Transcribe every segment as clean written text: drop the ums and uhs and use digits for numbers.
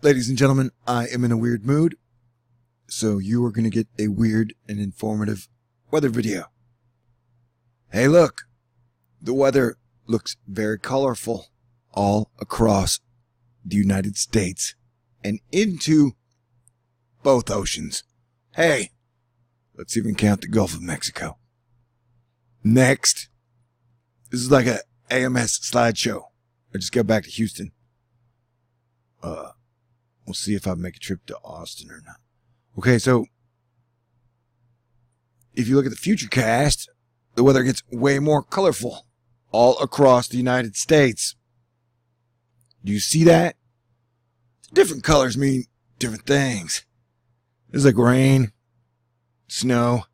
Ladies and gentlemen, I am in a weird mood, so you are going to get a weird and informative weather video. Hey look, the weather looks very colorful all across the United States and into both oceans. Hey, let's even count the Gulf of Mexico. Next, this is like a AMS slideshow. I just got back to Houston. We'll see if I make a trip to Austin or not. Okay, so if you look at the Futurecast, the weather gets way more colorful all across the United States. Do you see that? Different colors mean different things. There's like rain, snow,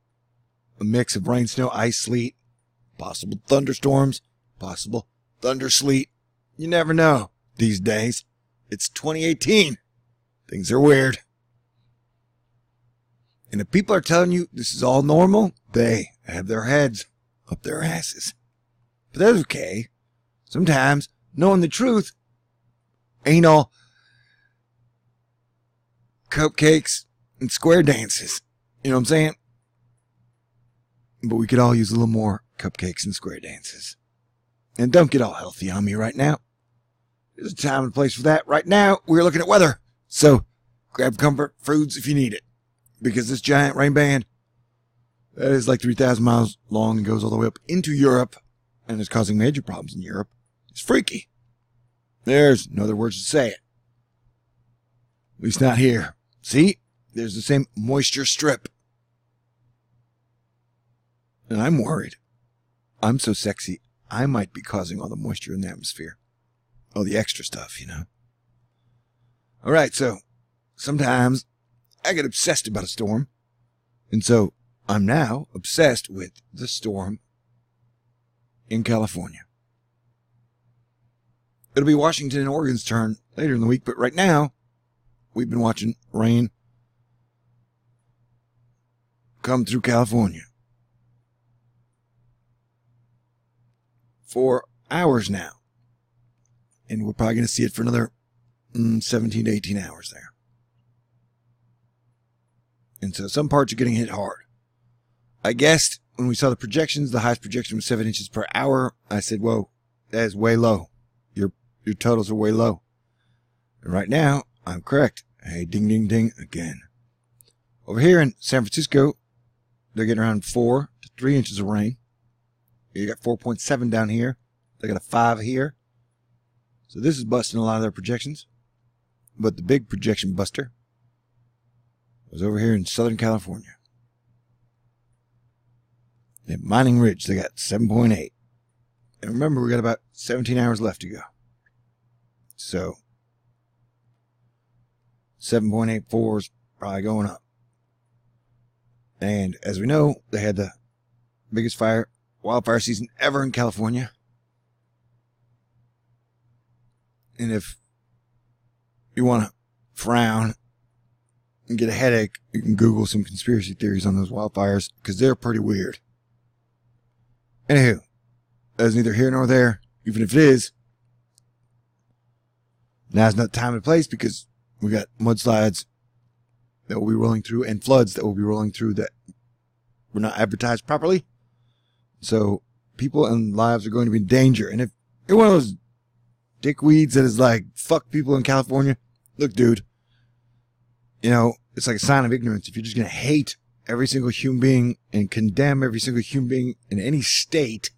a mix of rain, snow, ice, sleet, possible thunderstorms, possible thundersleet. You never know these days. It's 2018. Things are weird. And if people are telling you this is all normal, they have their heads up their asses. But that's okay. Sometimes knowing the truth ain't all cupcakes and square dances. You know what I'm saying? But we could all use a little more cupcakes and square dances. And don't get all healthy on me right now. There's a time and place for that. Right now, we're looking at weather. So, grab comfort foods if you need it. Because this giant rain band, that is like 3,000 miles long and goes all the way up into Europe and is causing major problems in Europe. It's freaky. There's no other words to say it. At least not here. See? There's the same moisture strip. And I'm worried. I'm so sexy, I might be causing all the moisture in the atmosphere. All the extra stuff, you know. All right, so sometimes I get obsessed about a storm. And so I'm now obsessed with the storm in California. It'll be Washington and Oregon's turn later in the week, but right now we've been watching rain come through California for hours now. And we're probably going to see it for another 17 to 18 hours there. And so some parts are getting hit hard. I guessed when we saw the projections, the highest projection was 7 inches per hour. I said, whoa, that is way low. Your totals are way low. And right now, I'm correct. Hey, ding, ding, ding again. Over here in San Francisco, they're getting around 4 to 3 inches of rain. You got 4.7 down here. They got a 5 here. So this is busting a lot of their projections. But the big projection buster was over here in Southern California. At Mining Ridge, they got 7.8. And remember, we got about 17 hours left to go. So 7.84 is probably going up. And as we know, they had the biggest wildfire season ever in California. And if you want to frown and get a headache, you can Google some conspiracy theories on those wildfires because they're pretty weird. Anywho, that's neither here nor there, even if it is. Now's not the time and place because we got mudslides that will be rolling through and floods that will be rolling through that were not advertised properly. So people and lives are going to be in danger. And if you're one of those dickweeds that is like, fuck people in California, look, dude, you know, it's like a sign of ignorance. If you're just going to hate every single human being and condemn every single human being in any state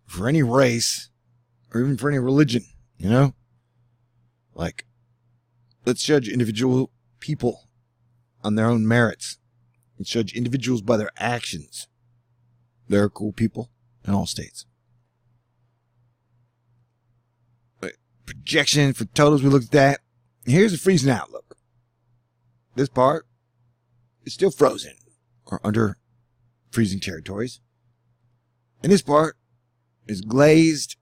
for any race or even for any religion, you know, like, let's judge individual people on their own merits. Let's judge individuals by their actions. They're cool people in all states. Projection for totals, we looked at. Here's a freezing outlook. This part is still frozen or under freezing territories. And this part is glazed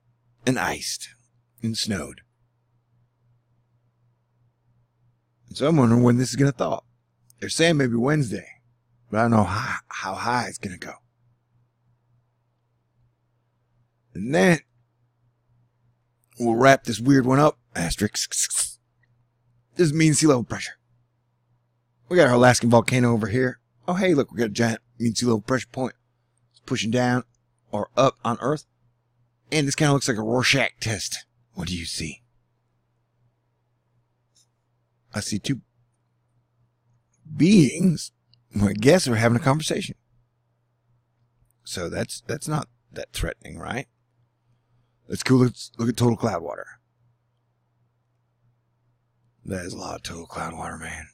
and iced and snowed. And so I'm wondering when this is going to thaw. They're saying maybe Wednesday, but I don't know how high it's going to go. And then we'll wrap this weird one up, asterisk, This means sea level pressure. We got our Alaskan volcano over here. Oh, hey, look, we got a giant mean sea level pressure point. It's pushing down or up on Earth. And this kind of looks like a Rorschach test. What do you see? I see two beings who I guess are having a conversation. So that's not that threatening, right? Let's go. Let's look at total cloud water. That is a lot of total cloud water, man.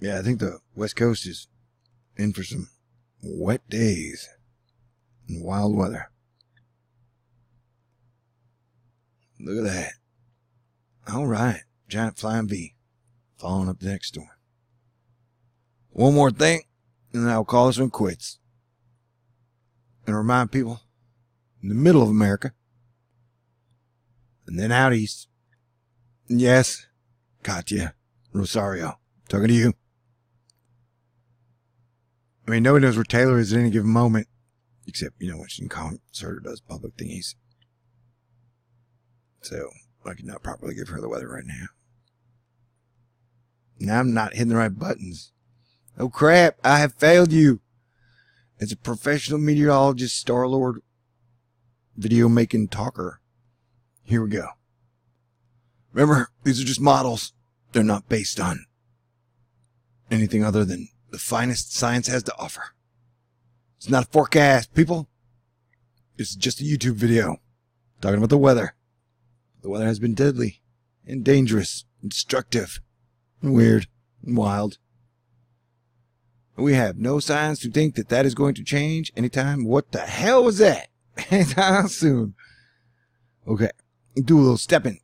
Yeah, I think the West Coast is in for some wet days and wild weather. Look at that. All right. Giant flying V following up the next storm. One more thing, and then I'll call this one quits. And remind people, in the middle of America, and then out east, yes, Katya, Rosario, talking to you. I mean, nobody knows where Taylor is at any given moment, except, you know, when she's in concert or does public thingies. So, I could not properly give her the weather right now. Now I'm not hitting the right buttons. Oh crap, I have failed you. As a professional meteorologist, Star-Lord, video making talker. Here we go. Remember, these are just models. They're not based on anything other than the finest science has to offer. It's not a forecast, people. It's just a YouTube video talking about the weather. The weather has been deadly and dangerous and destructive and weird and wild. We have no signs to think that that is going to change anytime. What the hell was that? Anytime soon. Okay, do a little stepping.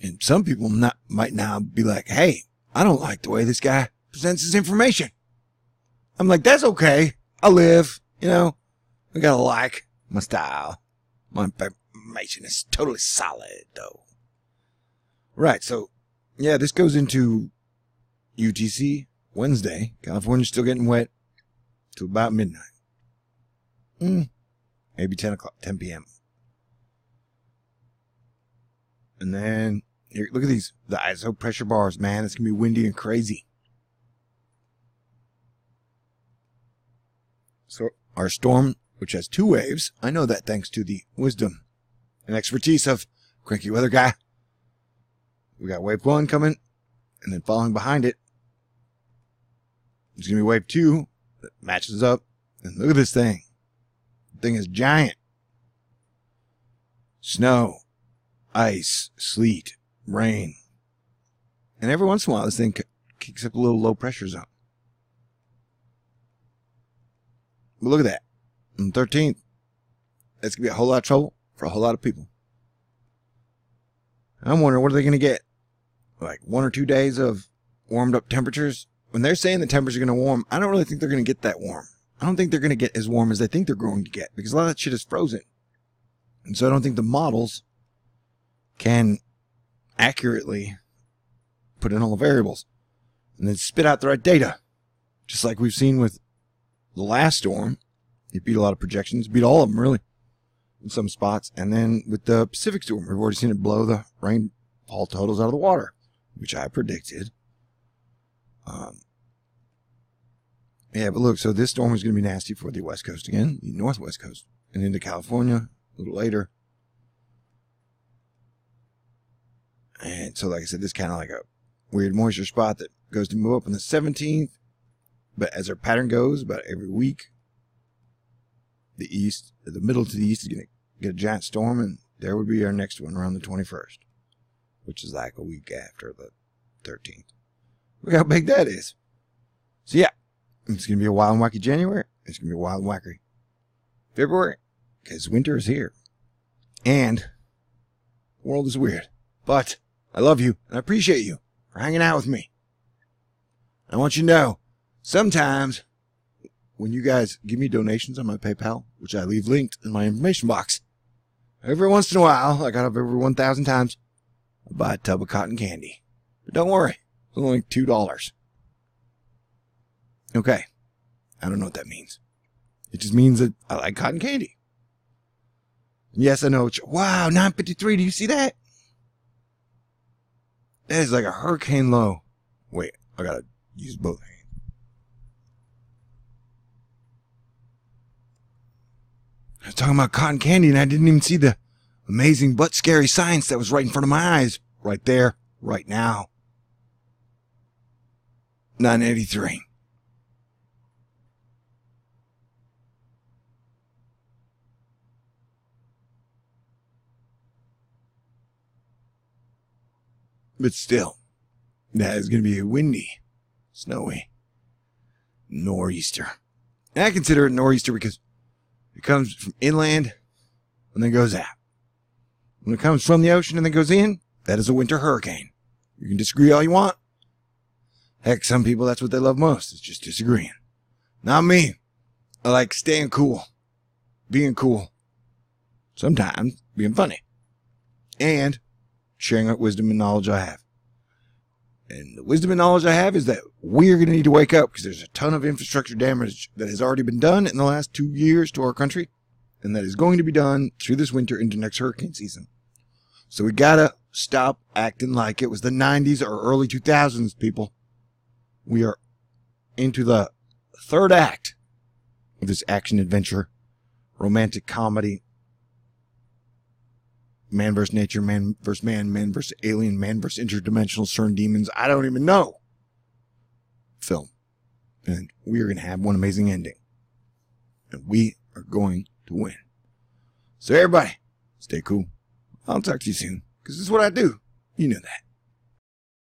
And some people might now be like, hey, I don't like the way this guy presents his information. I'm like, that's okay. I live, you know, I gotta like my style. My information is totally solid, though. Right, so, yeah, this goes into UTC Wednesday. California's still getting wet till about midnight. Maybe 10 p.m. And then, here, look at these. The ISO pressure bars, man. It's going to be windy and crazy. So, our storm, which has 2 waves, I know that thanks to the wisdom and expertise of Cranky Weather Guy. We got wave 1 coming, and then following behind it, there's going to be wave 2 that matches up. And look at this thing. The thing is giant. Snow, ice, sleet, rain. And every once in a while, this thing kicks up a little low pressure zone. But look at that. On the 13th, that's going to be a whole lot of trouble for a whole lot of people. I'm wondering, what are they going to get? Like 1 or 2 days of warmed up temperatures? When they're saying the temperatures are going to warm, I don't really think they're going to get that warm. I don't think they're going to get as warm as they think they're going to get, because a lot of that shit is frozen. And so I don't think the models can accurately put in all the variables and then spit out the right data. Just like we've seen with the last storm. It beat a lot of projections, beat all of them really in some spots. And then with the Pacific storm, we've already seen it blow the rainfall totals out of the water, which I predicted. Yeah, but look, so this storm is going to be nasty for the West Coast again, the Northwest Coast, and into California a little later. And so, like I said, this is kind of like a weird moisture spot that goes to move up on the 17th. But as our pattern goes, about every week, the east, the middle to the east is going to get a giant storm, and there would be our next one around the 21st, which is like a week after the 13th. Look how big that is. So yeah, it's going to be a wild and wacky January. It's going to be a wild and wacky February, because winter is here. And the world is weird. But I love you, and I appreciate you for hanging out with me. I want you to know, sometimes when you guys give me donations on my PayPal, which I leave linked in my information box, every once in a while, like out of every 1,000 times, I buy a tub of cotton candy. But don't worry, it's only $2. Okay, I don't know what that means. It just means that I like cotton candy. Yes, I know. Wow, 9:53. Do you see that? That is like a hurricane low. Wait, I gotta use both hands. I was talking about cotton candy and I didn't even see the amazing but scary science that was right in front of my eyes. Right there, right now. 983. But still, that is going to be a windy, snowy nor'easter. And I consider it a nor'easter because it comes from inland and then goes out. When it comes from the ocean and then goes in, that is a winter hurricane. You can disagree all you want. Heck, some people, that's what they love most, is just disagreeing. Not me. I like staying cool, being cool, sometimes being funny, and sharing what wisdom and knowledge I have. And the wisdom and knowledge I have is that we're going to need to wake up because there's a ton of infrastructure damage that has already been done in the last 2 years to our country, and that is going to be done through this winter into next hurricane season. So we got to stop acting like it was the 90s or early 2000s, people. We are into the third act of this action-adventure, romantic comedy, man versus nature, man versus man, man versus alien, man versus interdimensional CERN demons. I don't even know. Film. And we are going to have one amazing ending. And we are going to win. So everybody, stay cool. I'll talk to you soon, because this is what I do. You know that.